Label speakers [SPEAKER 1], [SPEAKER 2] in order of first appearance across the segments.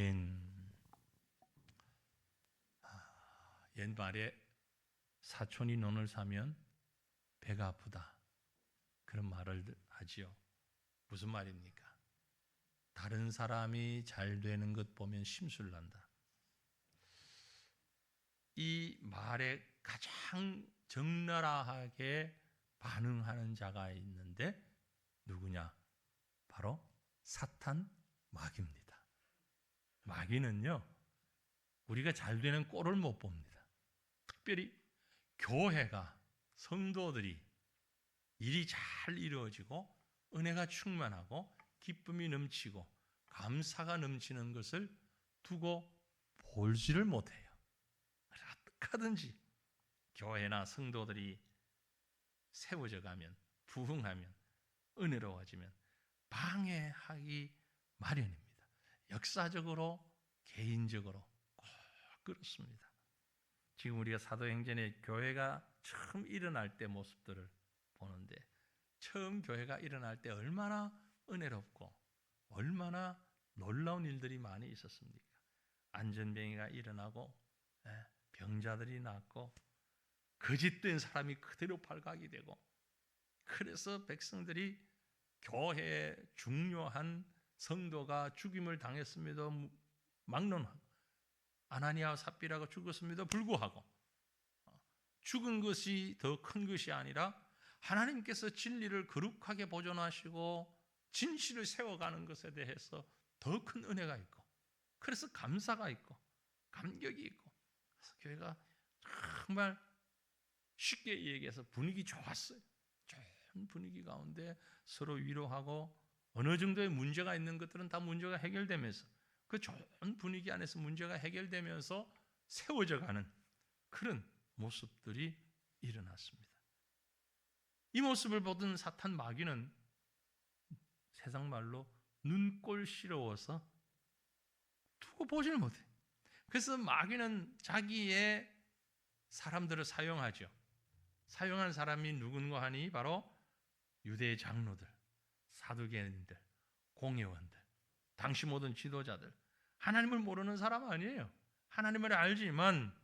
[SPEAKER 1] 아멘. 옛말에 사촌이 논을 사면 배가 아프다, 그런 말을 하지요. 무슨 말입니까? 다른 사람이 잘 되는 것 보면 심술 난다. 이 말에 가장 적나라하게 반응하는 자가 있는데 누구냐? 바로 사탄, 마귀입니다. 마귀는요, 우리가 잘 되는 꼴을 못 봅니다. 특별히 교회가, 성도들이 일이 잘 이루어지고 은혜가 충만하고 기쁨이 넘치고 감사가 넘치는 것을 두고 보지를 못해요. 어떻게든지 교회나 성도들이 세워져 가면, 부흥하면, 은혜로워지면 방해하기 마련입니다. 역사적으로, 개인적으로 꼭 그렇습니다. 지금 우리가 사도행전의 교회가 처음 일어날 때 모습들을 보는데, 처음 교회가 일어날 때 얼마나 은혜롭고 얼마나 놀라운 일들이 많이 있었습니까? 안전병이가 일어나고 병자들이 낫고 거짓된 사람이 그대로 발각이 되고, 그래서 백성들이 교회에 중요한 성도가 죽임을 당했음에도 막론하고 아나니아와 삽비라가 죽었음에도 불구하고 죽은 것이 더 큰 것이 아니라 하나님께서 진리를 거룩하게 보존하시고 진실을 세워가는 것에 대해서 더 큰 은혜가 있고, 그래서 감사가 있고 감격이 있고, 그래서 교회가 정말 쉽게 얘기해서 분위기 좋았어요. 좋은 분위기 가운데 서로 위로하고 어느 정도의 문제가 있는 것들은 다 문제가 해결되면서, 그 좋은 분위기 안에서 문제가 해결되면서 세워져 가는 그런 모습들이 일어났습니다. 이 모습을 보던 사탄, 마귀는 세상 말로 눈꼴시러워서 두고 보지를 못해요. 그래서 마귀는 자기의 사람들을 사용하죠. 사용한 사람이 누군가 하니 바로 유대의 장로들, 사두개인들, 공회원들, 당시 모든 지도자들, 하나님을 모르는 사람 아니에요. 하나님을 알지만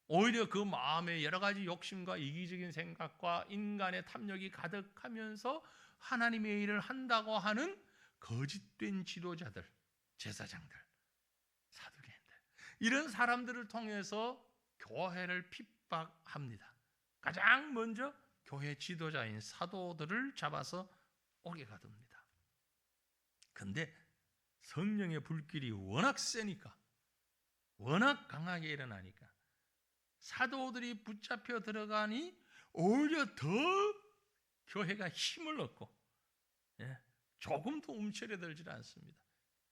[SPEAKER 1] 오히려 그 마음에 여러 가지 욕심과 이기적인 생각과 인간의 탐욕이 가득하면서 하나님의 일을 한다고 하는 거짓된 지도자들, 제사장들, 사두개인들, 이런 사람들을 통해서 교회를 핍박합니다. 가장 먼저 교회 지도자인 사도들을 잡아서 옥에 가둡니다. 그런데 성령의 불길이 워낙 세니까, 워낙 강하게 일어나니까 사도들이 붙잡혀 들어가니 오히려 더 교회가 힘을 얻고 조금도 움츠러들지 않습니다.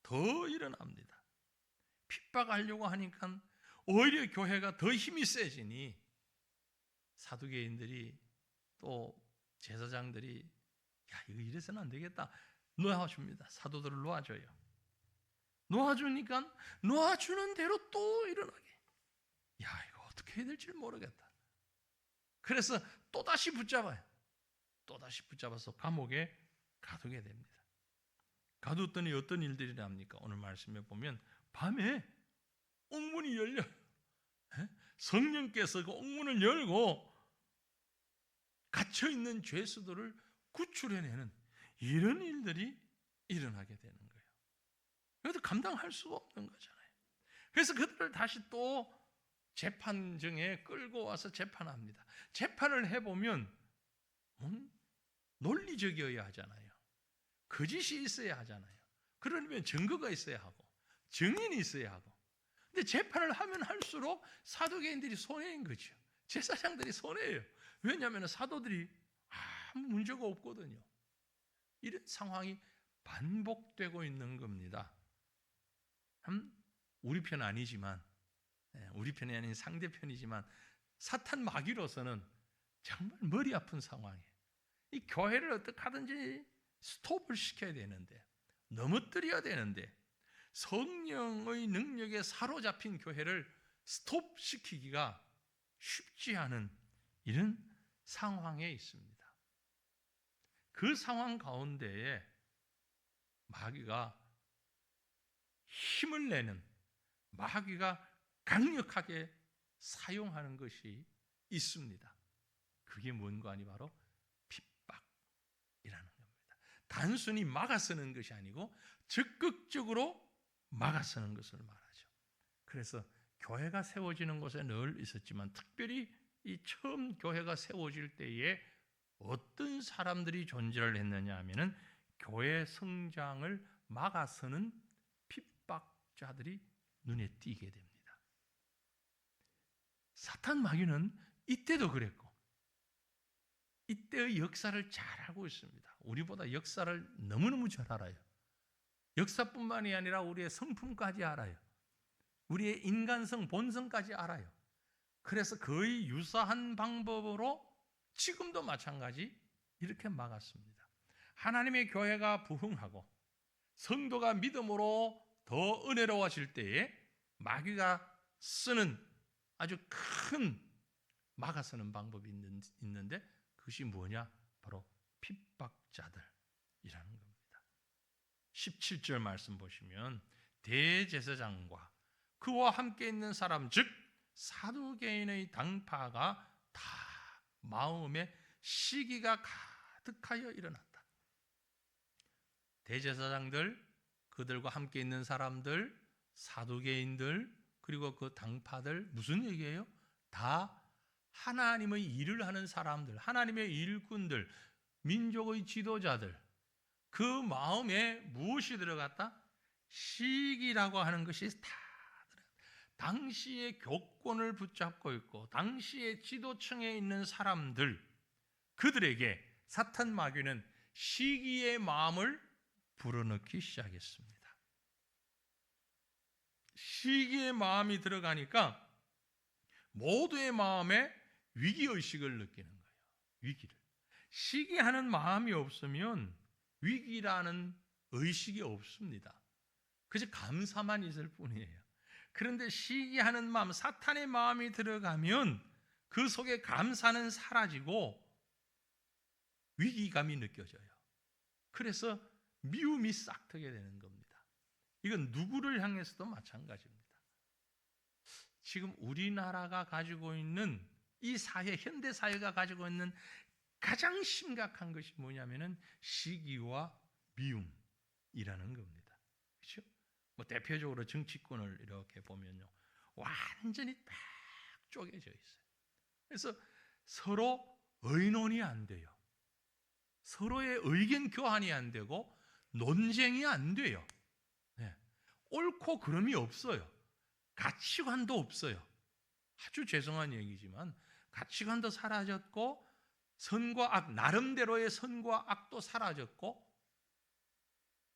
[SPEAKER 1] 더 일어납니다. 핍박하려고 하니까 오히려 교회가 더 힘이 세지니 사두개인들이 또 제사장들이 야, 이거 이래서는 안 되겠다, 놓아줍니다. 사도들을 놓아줘요. 놓아주니까 놓아주는 대로 또 일어나게. 야, 이거 어떻게 해야 될지 모르겠다. 그래서 또다시 붙잡아요. 또다시 붙잡아서 감옥에 가두게 됩니다. 가뒀더니 어떤 일들이 납니까? 오늘 말씀에 보면 밤에 옥문이 열려요. 성령께서 그 옥문을 열고 갇혀있는 죄수들을 구출해내는 이런 일들이 일어나게 되는 거예요. 그래도 감당할 수가 없는 거잖아요. 그래서 그들을 다시 또 재판정에 끌고 와서 재판합니다. 재판을 해보면 논리적이어야 하잖아요. 거짓이 있어야 하잖아요. 그러려면 증거가 있어야 하고 증인이 있어야 하고. 근데 재판을 하면 할수록 사도개인들이 손해인 거죠. 제사장들이 손해예요. 왜냐하면 사도들이 아무 문제가 없거든요. 이런 상황이 반복되고 있는 겁니다. 우리 편 아니지만, 우리 편이 아닌 상대편이지만 사탄 마귀로서는 정말 머리 아픈 상황이에요. 이 교회를 어떻게 하든지 스톱을 시켜야 되는데, 넘어뜨려야 되는데, 성령의 능력에 사로잡힌 교회를 스톱시키기가 쉽지 않은 이런 상황에 있습니다. 그 상황 가운데에 마귀가 힘을 내는 마귀가 강력하게 사용하는 것이 있습니다. 그게 뭔가 하니 바로 핍박이라는 겁니다. 단순히 막아서는 것이 아니고 적극적으로 막아서는 것을 말하죠. 그래서 교회가 세워지는 곳에 늘 있었지만 특별히 이 처음 교회가 세워질 때에 어떤 사람들이 존재를 했느냐 하면은 교회 성장을 막아서는 핍박자들이 눈에 띄게 됩니다. 사탄 마귀는 이때도 그랬고 이때의 역사를 잘 알고 있습니다. 우리보다 역사를 너무너무 잘 알아요. 역사뿐만이 아니라 우리의 성품까지 알아요. 우리의 인간성, 본성까지 알아요. 그래서 거의 유사한 방법으로 지금도 마찬가지 이렇게 막았습니다. 하나님의 교회가 부흥하고 성도가 믿음으로 더 은혜로워질 때에 마귀가 쓰는 아주 큰 막아서는 방법이 있는데 그것이 뭐냐? 바로 핍박자들이라는 겁니다. 17절 말씀 보시면 대제사장과 그와 함께 있는 사람 즉 사두개인의 당파가 다 마음에 시기가 가득하여 일어났다. 대제사장들, 그들과 함께 있는 사람들, 사두개인들, 그리고 그 당파들 무슨 얘기예요? 다 하나님의 일을 하는 사람들, 하나님의 일꾼들, 민족의 지도자들, 그 마음에 무엇이 들어갔다? 시기라고 하는 것이 다 당시의 교권을 붙잡고 있고 당시의 지도층에 있는 사람들, 그들에게 사탄 마귀는 시기의 마음을 불어넣기 시작했습니다. 시기의 마음이 들어가니까 모두의 마음에 위기의식을 느끼는 거예요. 위기를. 시기하는 마음이 없으면 위기라는 의식이 없습니다. 그저 감사만 있을 뿐이에요. 그런데 시기하는 마음, 사탄의 마음이 들어가면 그 속에 감사는 사라지고 위기감이 느껴져요. 그래서 미움이 싹트게 되는 겁니다. 이건 누구를 향해서도 마찬가지입니다. 지금 우리나라가 가지고 있는 이 사회, 현대 사회가 가지고 있는 가장 심각한 것이 뭐냐면은 시기와 미움이라는 겁니다. 그렇죠? 뭐 대표적으로 정치권을 이렇게 보면요, 완전히 딱 쪼개져 있어요. 그래서 서로 의논이 안 돼요. 서로의 의견 교환이 안 되고 논쟁이 안 돼요. 네. 옳고 그름이 없어요. 가치관도 없어요. 아주 죄송한 얘기지만 가치관도 사라졌고 선과 악, 나름대로의 선과 악도 사라졌고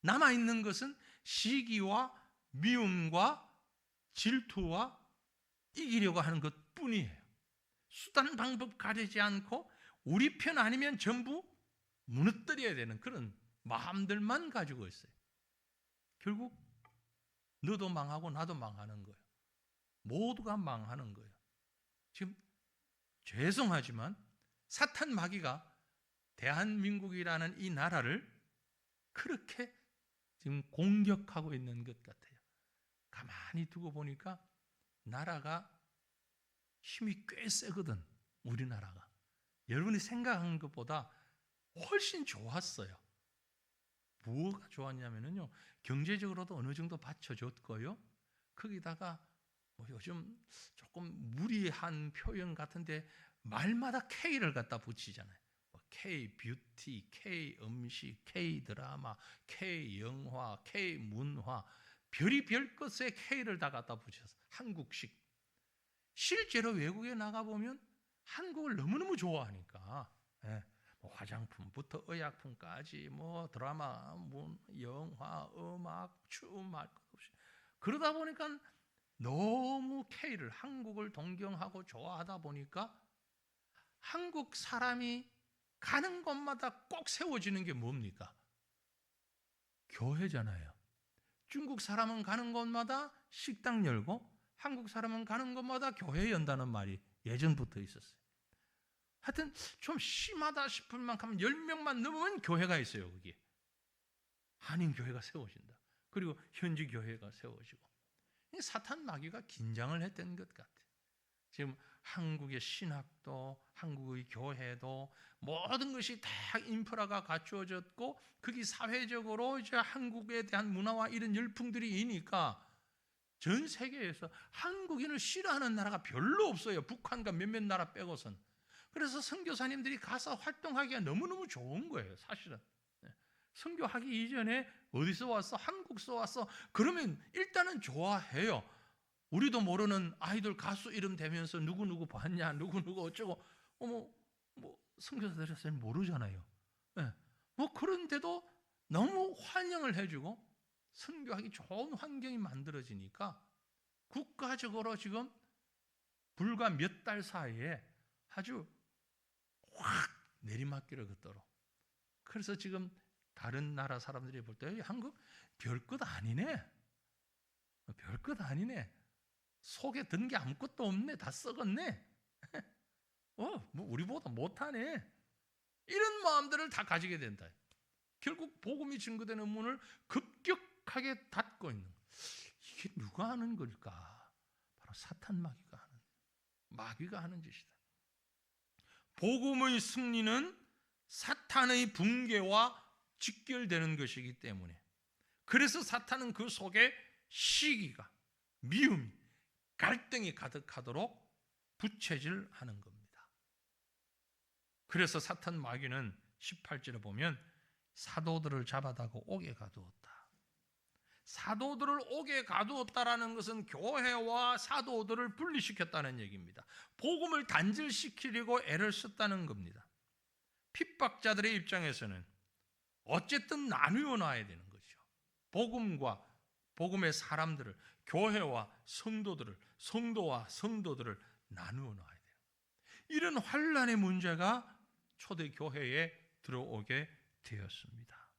[SPEAKER 1] 남아있는 것은 시기와 미움과 질투와 이기려고 하는 것뿐이에요. 수단 방법 가리지 않고 우리 편 아니면 전부 무너뜨려야 되는 그런 마음들만 가지고 있어요. 결국 너도 망하고 나도 망하는 거예요. 모두가 망하는 거예요. 지금 죄송하지만 사탄 마귀가 대한민국이라는 이 나라를 그렇게 지금 공격하고 있는 것 같아요. 가만히 두고 보니까 나라가 힘이 꽤 세거든. 우리나라가. 여러분이 생각한 것보다 훨씬 좋았어요. 뭐가 좋았냐면요, 경제적으로도 어느 정도 받쳐줬고요. 거기다가 뭐 요즘 조금 무리한 표현 같은데 말마다 K를 갖다 붙이잖아요. 뭐 K 뷰티, K 음식, K 드라마, K 영화, K 문화, 별의별 것에 K를 다 갖다 붙여서 한국식. 실제로 외국에 나가보면 한국을 너무너무 좋아하니까, 예, 뭐 화장품부터 의약품까지 뭐 드라마, 영화, 음악, 춤 할 것 없이 그러다 보니까 너무 K를, 한국을 동경하고 좋아하다 보니까 한국 사람이 가는 곳마다 꼭 세워지는 게 뭡니까? 교회잖아요. 중국 사람은 가는 곳마다 식당 열고 한국 사람은 가는 곳마다 교회 연다는 말이 예전부터 있었어요. 하여튼 좀 심하다 싶을 만큼 10명만 넘으면 교회가 있어요. 거기에 한인교회가 세워진다. 그리고 현지 교회가 세워지고. 사탄 마귀가 긴장을 했던 것 같아요. 지금 한국의 신학도 한국의 교회도 모든 것이 다 인프라가 갖추어졌고 거기 사회적으로 이제 한국에 대한 문화와 이런 열풍들이 있으니까 전 세계에서 한국인을 싫어하는 나라가 별로 없어요. 북한과 몇몇 나라 빼고선. 그래서 선교사님들이 가서 활동하기가 너무너무 좋은 거예요. 사실은 선교하기 이전에 어디서 왔어? 한국서 왔어? 그러면 일단은 좋아해요. 우리도 모르는 아이돌 가수 이름 대면서 누구누구 봤냐, 누구누구 어쩌고, 선교사들이 모르잖아요. 네. 그런데도 너무 환영을 해주고 선교하기 좋은 환경이 만들어지니까 국가적으로 지금 불과 몇 달 사이에 아주 확 내리막길을 걷도록. 그래서 지금 다른 나라 사람들이 볼 때 한국 별것 아니네. 별것 아니네. 속에 든 게 아무것도 없네. 다 썩었네. 우리보다 못하네. 이런 마음들을 다 가지게 된다. 결국 복음이 증거되는 문을 급격하게 닫고 있는. 이게 누가 하는 걸까? 바로 사탄 마귀가 하는 짓이다. 복음의 승리는 사탄의 붕괴와 직결되는 것이기 때문에, 그래서 사탄은 그 속에 시기가, 미움이, 갈등이 가득하도록 부채질하는 겁니다. 그래서 사탄 마귀는 18절에 보면 사도들을 잡아다가 옥에 가두었다. 사도들을 옥에 가두었다라는 것은 교회와 사도들을 분리시켰다는 얘기입니다. 복음을 단절시키려고 애를 썼다는 겁니다. 핍박자들의 입장에서는 어쨌든 나누어 놔야 되는 거죠. 복음과 복음의 사람들을, 교회와 성도들을, 성도와 성도들을 나누어 놔야 돼요. 이런 환란의 문제가 초대 교회에 들어오게 되었습니다.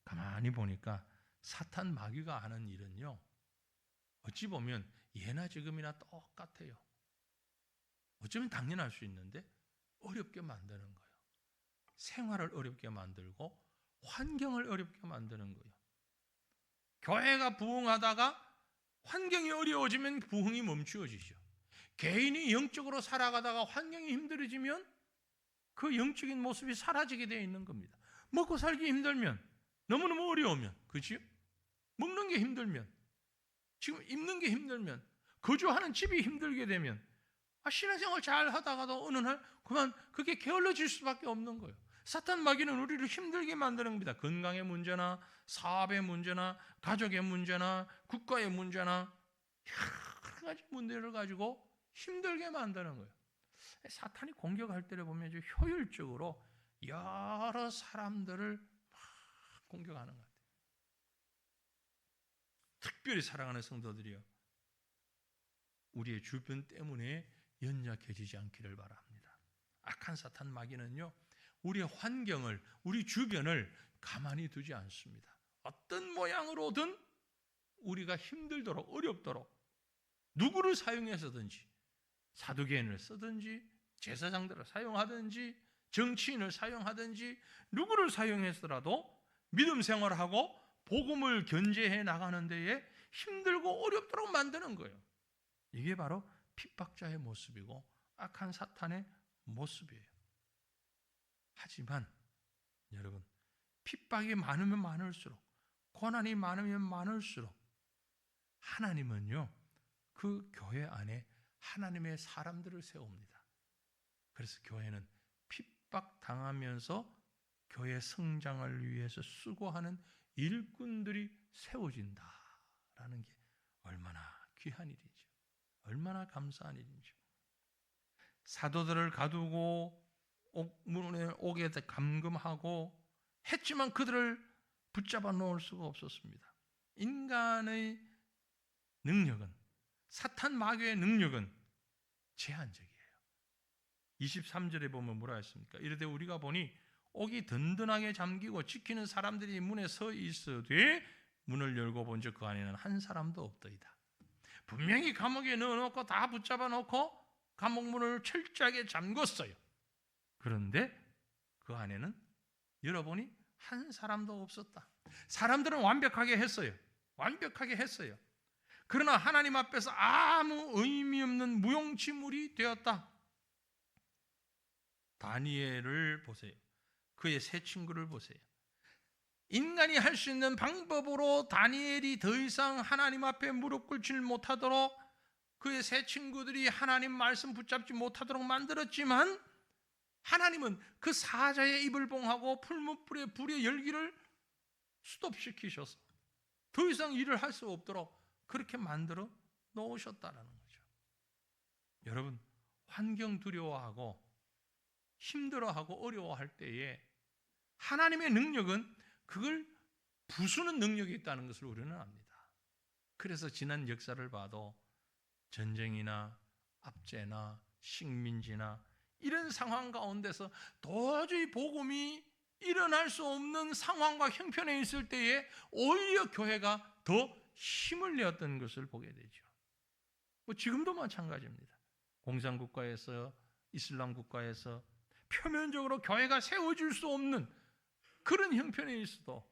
[SPEAKER 1] 가만히 보니까 사탄 마귀가 하는 일은요, 어찌 보면 예나 지금이나 똑같아요. 어쩌면 당연할 수 있는데 어렵게 만드는 거예요. 생활을 어렵게 만들고 환경을 어렵게 만드는 거예요. 교회가 부흥하다가 환경이 어려워지면 부흥이 멈추어지죠. 개인이 영적으로 살아가다가 환경이 힘들어지면 그 영적인 모습이 사라지게 되어 있는 겁니다. 먹고 살기 힘들면, 너무너무 어려우면, 그렇죠? 먹는 게 힘들면, 지금 입는 게 힘들면, 거주하는 집이 힘들게 되면 신앙생활 잘 하다가도 어느 날 그만 그게 게을러질 수밖에 없는 거예요. 사탄 마귀는 우리를 힘들게 만드는 겁니다. 건강의 문제나 사업의 문제나 가족의 문제나 국가의 문제나 여러 가지 문제를 가지고 힘들게 만드는 거예요. 사탄이 공격할 때를 보면 아주 효율적으로 여러 사람들을 막 공격하는 것 같아요. 특별히 사랑하는 성도들이요, 우리의 주변 때문에 연약해지지 않기를 바랍니다. 악한 사탄 마귀는요, 우리의 환경을, 우리 주변을 가만히 두지 않습니다. 어떤 모양으로든 우리가 힘들도록, 어렵도록 누구를 사용해서든지, 사두개인을 쓰든지, 제사장들을 사용하든지, 정치인을 사용하든지, 누구를 사용해서라도 믿음 생활하고 복음을 견제해 나가는 데에 힘들고 어렵도록 만드는 거예요. 이게 바로 핍박자의 모습이고 악한 사탄의 모습이에요. 하지만 여러분, 핍박이 많으면 많을수록, 고난이 많으면 많을수록 하나님은요, 그 교회 안에 하나님의 사람들을 세웁니다. 그래서 교회는 핍박당하면서 교회 성장을 위해서 수고하는 일꾼들이 세워진다라는 게 얼마나 귀한 일이죠. 얼마나 감사한 일이죠. 사도들을 가두고 옥에 감금하고 했지만 그들을 붙잡아 놓을 수가 없었습니다. 인간의 능력은, 사탄 마귀의 능력은 제한적이에요. 23절에 보면 뭐라 했습니까? 이르되 우리가 보니 옥이 든든하게 잠기고 지키는 사람들이 문에 서 있으되 문을 열고 본즉 그 안에는 한 사람도 없더이다. 분명히 감옥에 넣어놓고 다 붙잡아 놓고 감옥 문을 철저하게 잠궜어요. 그런데 그 안에는 열어보니 한 사람도 없었다. 사람들은 완벽하게 했어요. 완벽하게 했어요. 그러나 하나님 앞에서 아무 의미 없는 무용지물이 되었다. 다니엘을 보세요. 그의 세 친구를 보세요. 인간이 할 수 있는 방법으로 다니엘이 더 이상 하나님 앞에 무릎 꿇지 못하도록 그의 세 친구들이 하나님 말씀 붙잡지 못하도록 만들었지만 하나님은 그 사자의 입을 봉하고 풀무불에 불의 열기를 스톱시키셔서 더 이상 일을 할 수 없도록 그렇게 만들어 놓으셨다라는 거죠. 여러분, 환경 두려워하고 힘들어하고 어려워할 때에 하나님의 능력은 그걸 부수는 능력이 있다는 것을 우리는 압니다. 그래서 지난 역사를 봐도 전쟁이나 압제나 식민지나 이런 상황 가운데서 도저히 복음이 일어날 수 없는 상황과 형편에 있을 때에 오히려 교회가 더 힘을 내었던 것을 보게 되죠. 지금도 마찬가지입니다. 공산국가에서 이슬람 국가에서 표면적으로 교회가 세워질 수 없는 그런 형편에 있어도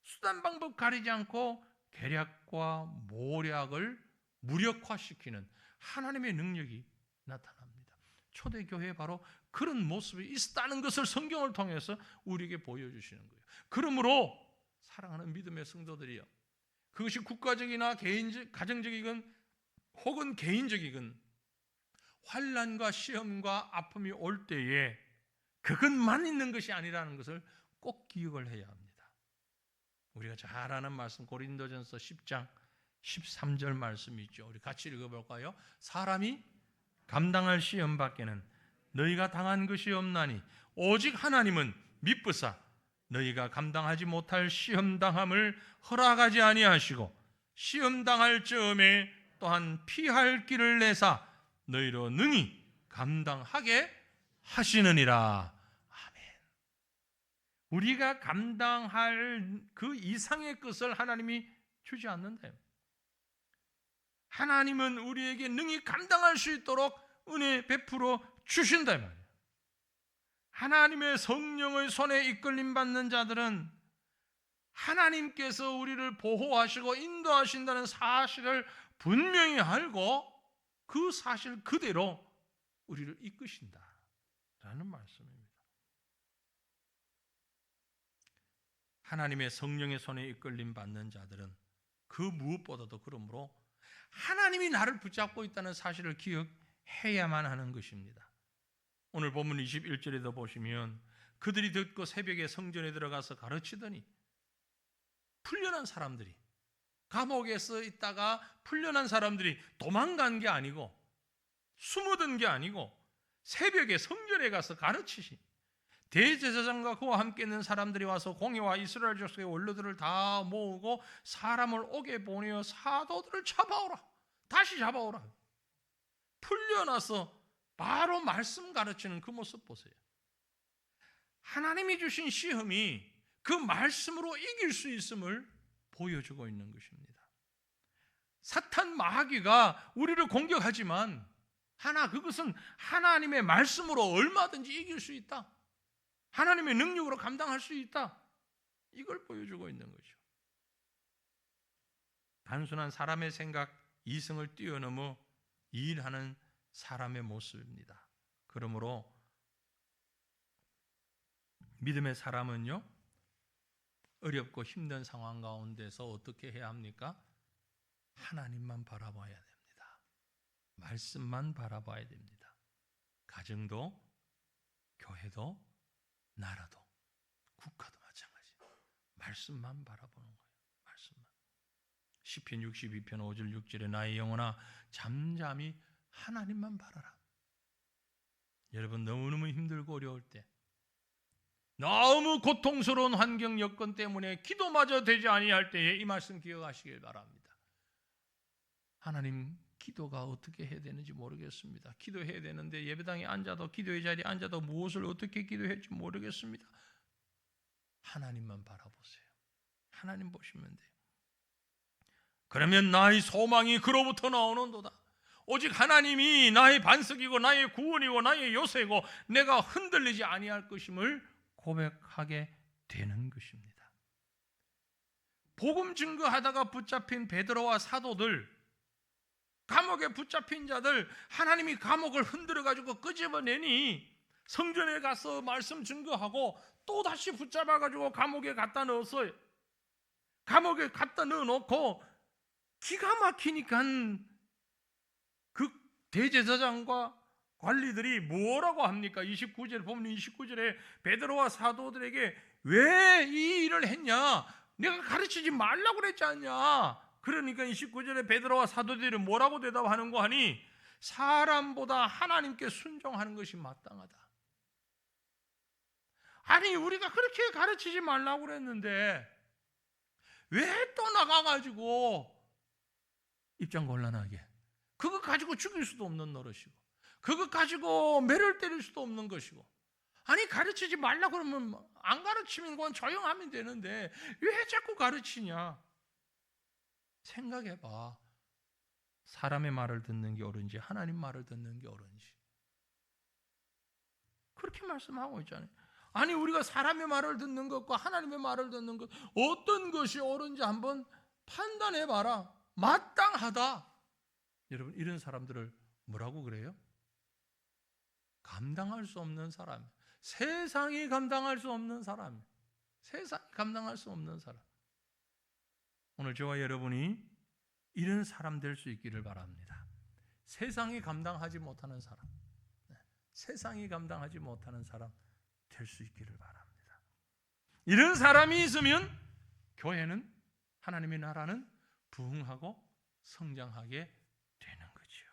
[SPEAKER 1] 수단 방법 가리지 않고 계략과 모략을 무력화시키는 하나님의 능력이 나타납니다. 초대교회에 바로 그런 모습이 있었다는 것을 성경을 통해서 우리에게 보여주시는 거예요. 그러므로 사랑하는 믿음의 성도들이요, 그것이 국가적이나 개인적, 가정적이건 혹은 개인적이건 환난과 시험과 아픔이 올 때에 그것만 있는 것이 아니라는 것을 꼭 기억을 해야 합니다. 우리가 잘 아는 말씀 고린도전서 10장 13절 말씀이 있죠. 우리 같이 읽어볼까요? 사람이 감당할 시험 밖에는 너희가 당한 것이 없나니 오직 하나님은 미쁘사 너희가 감당하지 못할 시험 당함을 허락하지 아니하시고 시험 당할 즈음에 또한 피할 길을 내사 너희로 능히 감당하게 하시느니라. 아멘. 우리가 감당할 그 이상의 것을 하나님이 주지 않는다요. 하나님은 우리에게 능히 감당할 수 있도록 은혜 베풀어 주신다 말이에요. 하나님의 성령의 손에 이끌림 받는 자들은 하나님께서 우리를 보호하시고 인도하신다는 사실을 분명히 알고 그 사실 그대로 우리를 이끄신다라는 말씀입니다. 하나님의 성령의 손에 이끌림 받는 자들은 그 무엇보다도 그러므로 하나님이 나를 붙잡고 있다는 사실을 기억해야만 하는 것입니다. 오늘 본문 21절에도 보시면 그들이 듣고 새벽에 성전에 들어가서 가르치더니 풀려난 사람들이, 감옥에서 있다가 풀려난 사람들이 도망간 게 아니고 숨어든 게 아니고 새벽에 성전에 가서 가르치시, 대제사장과 그와 함께 있는 사람들이 와서 공회와 이스라엘 족속의 원로들을 다 모으고 사람을 옥에 보내어 사도들을 잡아오라, 다시 잡아오라. 풀려나서 바로 말씀 가르치는 그 모습 보세요. 하나님이 주신 시험이 그 말씀으로 이길 수 있음을 보여주고 있는 것입니다. 사탄 마귀가 우리를 공격하지만 그것은 하나님의 말씀으로 얼마든지 이길 수 있다. 하나님의 능력으로 감당할 수 있다. 이걸 보여주고 있는 거죠. 단순한 사람의 생각, 이성을 뛰어넘어 일하는 사람의 모습입니다. 그러므로 믿음의 사람은요, 어렵고 힘든 상황 가운데서 어떻게 해야 합니까? 하나님만 바라봐야 됩니다. 말씀만 바라봐야 됩니다. 가정도, 교회도, 나라도, 국가도 마찬가지. 말씀만 바라보는 거예요. 말씀만. 시편 62편 5절 6절에 나의 영혼아 잠잠히 하나님만 바라라. 여러분, 너무너무 힘들고 어려울 때, 너무 고통스러운 환경 여건 때문에 기도마저 되지 아니할 때에 이 말씀 기억하시길 바랍니다. 하나님, 기도가 어떻게 해야 되는지 모르겠습니다. 기도해야 되는데 예배당에 앉아도, 기도의 자리에 앉아도 무엇을 어떻게 기도할지 모르겠습니다. 하나님만 바라보세요. 하나님 보시면 돼요. 그러면 나의 소망이 그로부터 나오는도다. 오직 하나님이 나의 반석이고 나의 구원이고 나의 요새고 내가 흔들리지 아니할 것임을 고백하게 되는 것입니다. 복음 증거하다가 붙잡힌 베드로와 사도들, 감옥에 붙잡힌 자들, 하나님이 감옥을 흔들어 가지고 끄집어내니 성전에 가서 말씀 증거하고 또 다시 붙잡아 가지고 감옥에 갖다 넣었어요. 감옥에 갖다 넣어놓고 기가 막히니까 그 대제사장과 관리들이 뭐라고 합니까? 29절 보면 29절에 베드로와 사도들에게 왜 이 일을 했냐? 내가 가르치지 말라고 그랬지 않냐? 그러니까 29절에 베드로와 사도들이 뭐라고 대답하는 거 하니 사람보다 하나님께 순종하는 것이 마땅하다. 아니 우리가 그렇게 가르치지 말라고 그랬는데 왜 또 나가가지고 입장 곤란하게 그거 가지고 죽일 수도 없는 노릇이고 그거 가지고 매를 때릴 수도 없는 것이고 아니 가르치지 말라 그러면 안 가르치면 그건 조용하면 되는데 왜 자꾸 가르치냐? 생각해봐. 사람의 말을 듣는 게 옳은지 하나님 말을 듣는 게 옳은지 그렇게 말씀하고 있잖아요. 아니 우리가 사람의 말을 듣는 것과 하나님의 말을 듣는 것 어떤 것이 옳은지 한번 판단해봐라. 마땅하다. 여러분 이런 사람들을 뭐라고 그래요? 감당할 수 없는 사람. 세상이 감당할 수 없는 사람. 세상이 감당할 수 없는 사람. 오늘 저와 여러분이 이런 사람 될 수 있기를 바랍니다. 세상이 감당하지 못하는 사람. 세상이 감당하지 못하는 사람 될 수 있기를 바랍니다. 이런 사람이 있으면 교회는 하나님의 나라는 부흥하고 성장하게 되는 거죠.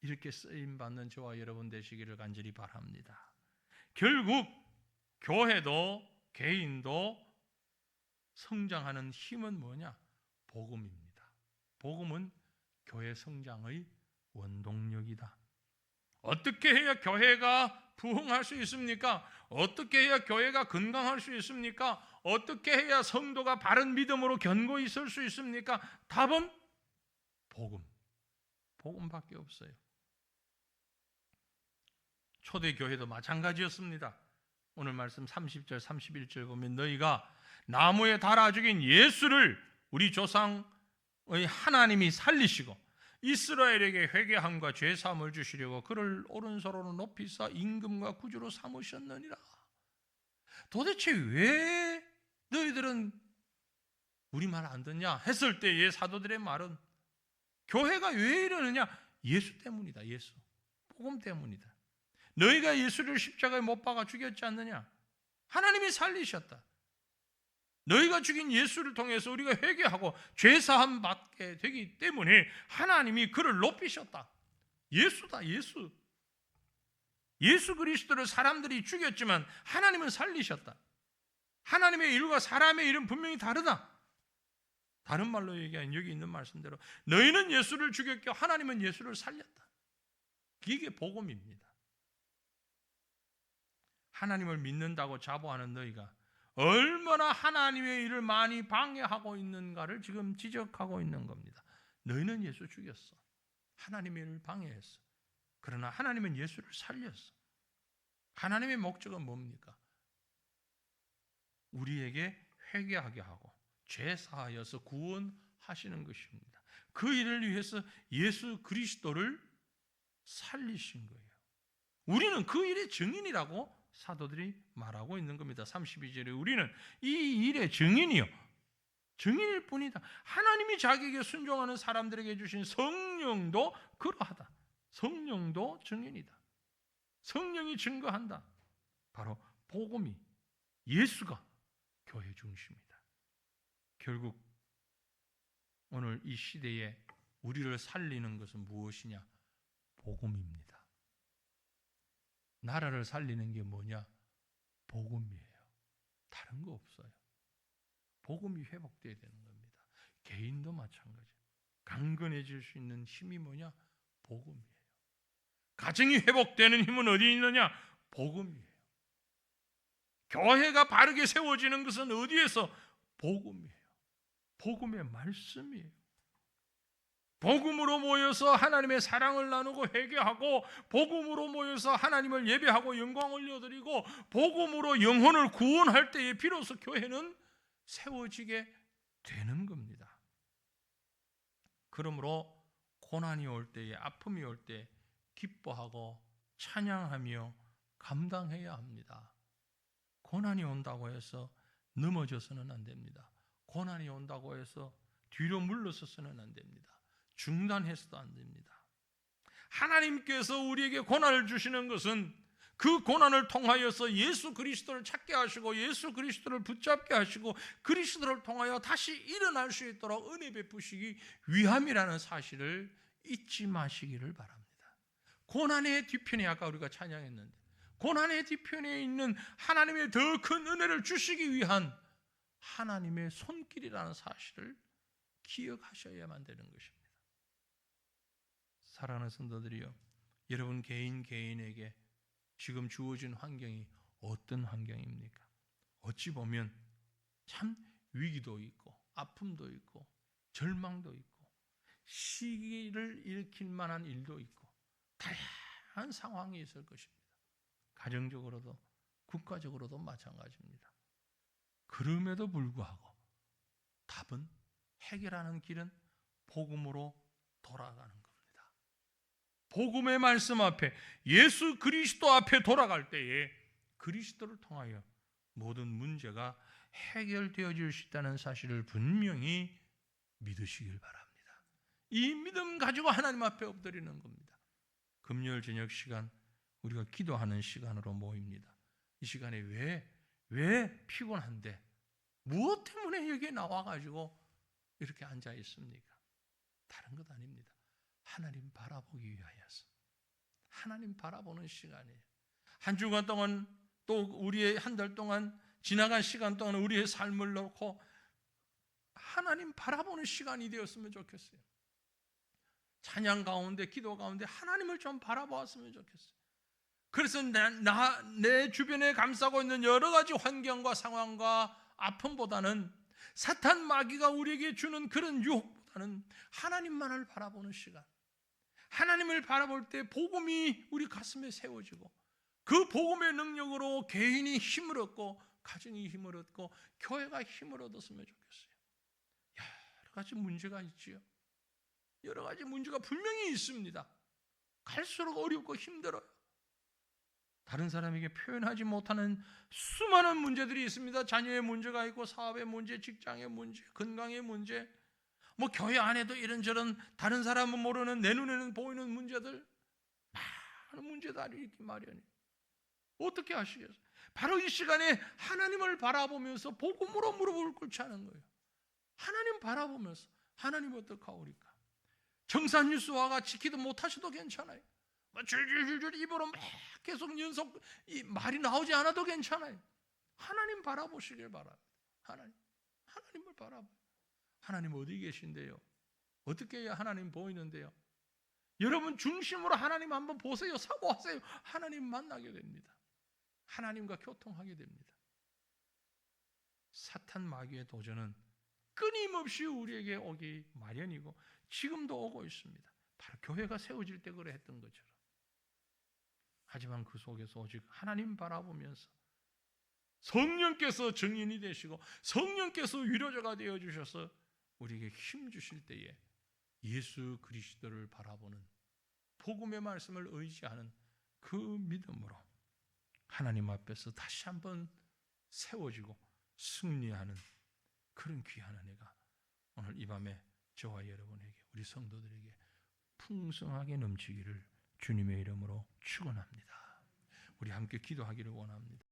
[SPEAKER 1] 이렇게 쓰임받는 저와 여러분 되시기를 간절히 바랍니다. 결국 교회도 개인도 성장하는 힘은 뭐냐? 복음입니다. 복음은 교회 성장의 원동력이다. 어떻게 해야 교회가 부흥할 수 있습니까? 어떻게 해야 교회가 건강할 수 있습니까? 어떻게 해야 성도가 바른 믿음으로 견고히 있을 수 있습니까? 답은 복음. 복음밖에 없어요. 초대교회도 마찬가지였습니다. 오늘 말씀 30절 31절 보면 너희가 나무에 달아 죽인 예수를 우리 조상의 하나님이 살리시고 이스라엘에게 회개함과 죄사함을 주시려고 그를 오른손으로 높이사 임금과 구주로 삼으셨느니라. 도대체 왜 너희들은 우리 말 안 듣냐 했을 때의 사도들의 말은 교회가 왜 이러느냐? 예수 때문이다. 예수. 복음 때문이다. 너희가 예수를 십자가에 못 박아 죽였지 않느냐? 하나님이 살리셨다. 너희가 죽인 예수를 통해서 우리가 회개하고 죄사함 받게 되기 때문에 하나님이 그를 높이셨다. 예수다. 예수. 예수 그리스도를 사람들이 죽였지만 하나님은 살리셨다. 하나님의 일과 사람의 일은 분명히 다르다. 다른 말로 얘기하면 여기 있는 말씀대로 너희는 예수를 죽였고 하나님은 예수를 살렸다. 이게 복음입니다. 하나님을 믿는다고 자부하는 너희가 얼마나 하나님의 일을 많이 방해하고 있는가를 지금 지적하고 있는 겁니다. 너희는 예수 죽였어. 하나님의 일을 방해했어. 그러나 하나님은 예수를 살렸어. 하나님의 목적은 뭡니까? 우리에게 회개하게 하고 죄사하여서 구원하시는 것입니다. 그 일을 위해서 예수 그리스도를 살리신 거예요. 우리는 그 일의 증인이라고 사도들이 말하고 있는 겁니다. 32절에 우리는 이 일의 증인이요. 증인일 뿐이다. 하나님이 자기에게 순종하는 사람들에게 주신 성령도 그러하다. 성령도 증인이다. 성령이 증거한다. 바로 복음이 예수가 교회 중심이다. 결국 오늘 이 시대에 우리를 살리는 것은 무엇이냐? 복음입니다. 나라를 살리는 게 뭐냐? 복음이에요. 다른 거 없어요. 복음이 회복돼야 되는 겁니다. 개인도 마찬가지. 강건해질 수 있는 힘이 뭐냐? 복음이에요. 가정이 회복되는 힘은 어디 있느냐? 복음이에요. 교회가 바르게 세워지는 것은 어디에서? 복음이에요. 복음의 말씀이에요. 복음으로 모여서 하나님의 사랑을 나누고 회개하고, 복음으로 모여서 하나님을 예배하고 영광 올려드리고, 복음으로 영혼을 구원할 때에 비로소 교회는 세워지게 되는 겁니다. 그러므로 고난이 올 때에, 아픔이 올 때 기뻐하고 찬양하며 감당해야 합니다. 고난이 온다고 해서 넘어져서는 안 됩니다. 고난이 온다고 해서 뒤로 물러서서는 안 됩니다. 중단해서도 안 됩니다. 하나님께서 우리에게 고난을 주시는 것은 그 고난을 통하여서 예수 그리스도를 찾게 하시고, 예수 그리스도를 붙잡게 하시고, 그리스도를 통하여 다시 일어날 수 있도록 은혜 베푸시기 위함이라는 사실을 잊지 마시기를 바랍니다. 고난의 뒤편에, 아까 우리가 찬양했는데, 고난의 뒤편에 있는 하나님의 더 큰 은혜를 주시기 위한 하나님의 손길이라는 사실을 기억하셔야만 되는 것입니다. 사랑하는 성도들이여, 여러분 개인에게 지금 주어진 환경이 어떤 환경입니까? 어찌 보면 참 위기도 있고 아픔도 있고 절망도 있고 시기를 일으킬 만한 일도 있고 다양한 상황이 있을 것입니다. 가정적으로도 국가적으로도 마찬가지입니다. 그럼에도 불구하고 답은, 해결하는 길은 복음으로 돌아가는 겁니다. 복음의 말씀 앞에, 예수 그리스도 앞에 돌아갈 때에 그리스도를 통하여 모든 문제가 해결되어질 수 있다는 사실을 분명히 믿으시길 바랍니다. 이 믿음 가지고 하나님 앞에 엎드리는 겁니다. 금요일 저녁 시간 우리가 기도하는 시간으로 모입니다. 이 시간에 왜 피곤한데 무엇 때문에 여기에 나와가지고 이렇게 앉아 있습니까? 다른 것 아닙니다. 하나님 바라보기 위하여서, 하나님 바라보는 시간이에요. 한 주간 동안, 또 우리의 한 달 동안, 지나간 시간 동안 우리의 삶을 놓고 하나님 바라보는 시간이 되었으면 좋겠어요. 찬양 가운데, 기도 가운데 하나님을 좀 바라보았으면 좋겠어요. 그래서 내 주변에 감싸고 있는 여러 가지 환경과 상황과 아픔보다는, 사탄 마귀가 우리에게 주는 그런 유혹보다는 하나님만을 바라보는 시간, 하나님을 바라볼 때 복음이 우리 가슴에 세워지고, 그 복음의 능력으로 개인이 힘을 얻고, 가정이 힘을 얻고, 교회가 힘을 얻었으면 좋겠어요. 여러 가지 문제가 있지요. 여러 가지 문제가 분명히 있습니다. 갈수록 어렵고 힘들어요. 다른 사람에게 표현하지 못하는 수많은 문제들이 있습니다. 자녀의 문제가 있고, 사업의 문제, 직장의 문제, 건강의 문제, 교회 안에도 이런저런 다른 사람은 모르는, 내 눈에는 보이는 문제들, 많은 문제들이 있기 마련이에요. 어떻게 하시겠어요? 바로 이 시간에 하나님을 바라보면서 복음으로 무릎을 꿇지 않은 거예요. 하나님 바라보면서, 하나님 어떡하오리까? 정산일수와 같이 기도 못하셔도 괜찮아요. 줄줄줄줄 입으로 막 계속 연속 말이 나오지 않아도 괜찮아요. 하나님 바라보시길 바랍니다. 하나님을 바라봐요. 하나님 어디 계신데요? 어떻게 해야 하나님 보이는데요? 여러분 중심으로 하나님 한번 보세요. 사모하세요. 하나님 만나게 됩니다. 하나님과 교통하게 됩니다. 사탄 마귀의 도전은 끊임없이 우리에게 오기 마련이고 지금도 오고 있습니다. 바로 교회가 세워질 때 그래 했던 것처럼. 하지만 그 속에서 오직 하나님 바라보면서 성령께서 증인이 되시고 성령께서 위로자가 되어주셔서 우리에게 힘 주실 때에 예수 그리스도를 바라보는, 복음의 말씀을 의지하는 그 믿음으로 하나님 앞에서 다시 한번 세워지고 승리하는 그런 귀한 은혜가 오늘 이 밤에 저와 여러분에게, 우리 성도들에게 풍성하게 넘치기를 주님의 이름으로 축원합니다. 우리 함께 기도하기를 원합니다.